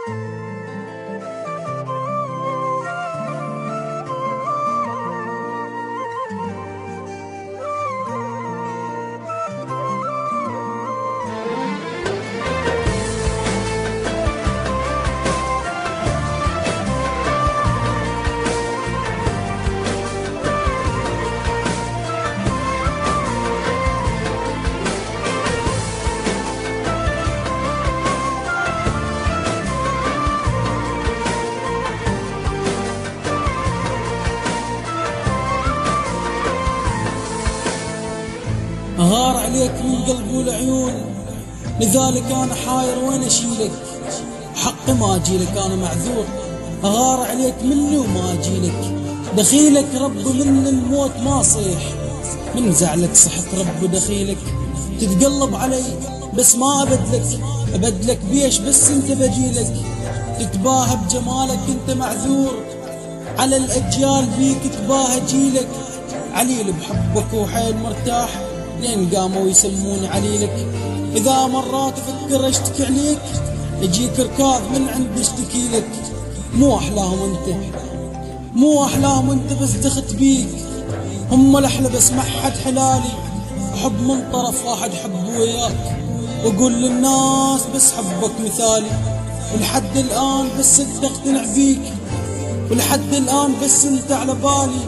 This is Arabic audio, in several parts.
غار عليك من قلب والعيون، لذلك انا حاير وين اشيلك، حقي ما اجيلك انا معذور، غار عليك مني وما اجيلك، دخيلك رب من الموت ما صيح، من زعلك صحت رب دخيلك، تتقلب علي بس ما ابدلك بيش بس انت بجيلك، تتباهى بجمالك انت معذور، على الاجيال بيك تباهى جيلك، عليل بحبك وحيل مرتاح لين قاموا يسموني عليلك، إذا مرات أفكر أشتكي عليك يجيك ركاض من عند اشتكي لك، مو أحلاهم أنت بس دخت بيك، هم الأحلى بس ما حد حلالي، أحب من طرف واحد حب وياك، وأقول للناس بس حبك مثالي، ولحد الآن بس أنت اقتنع بيك، ولحد الآن بس أنت على بالي،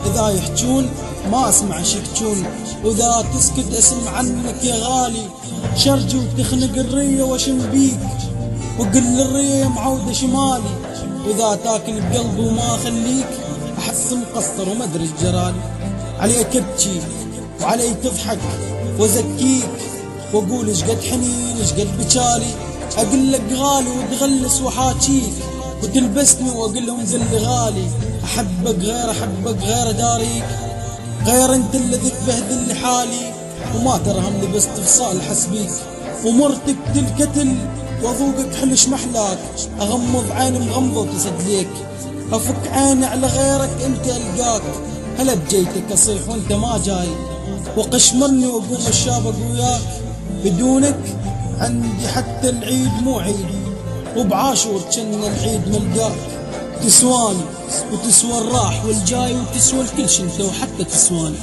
إذا يحجون ما أسمع ايش يحجون، وإذا تسكت أسمع عنك يا غالي، شرجي وتخنق الرية واشم بيك، وقل الرية يا معودة شمالي، وإذا تاكل بقلبي وما أخليك أحس مقصر وما أدري الجرالي، عليك أبكي وعلي تضحك وأزكيك، وأقول إيش قد حنين إيش قد بشالي، أقول لك غالي وتغلس وحاكيك، وتلبسني وأقول لهم قل غالي، أحبك غير داريك، غير انت الذي تبهدل لحالي، وما ترهم لبست فصال حسبيك، ومرتك القتل وذوقك حلش محلاك، اغمض عيني مغمضة وتصدليك، افك عيني على غيرك انت القاك، هلا بجيتك اصيح وانت ما جاي، وقشمرني واقوم الشابق وياك، بدونك عندي حتى العيد مو عيد، وبعاشور كن العيد ملقاك، تسواني وتسوى الراح والجاي، وتسوى الكل شنت وحتى تسواني.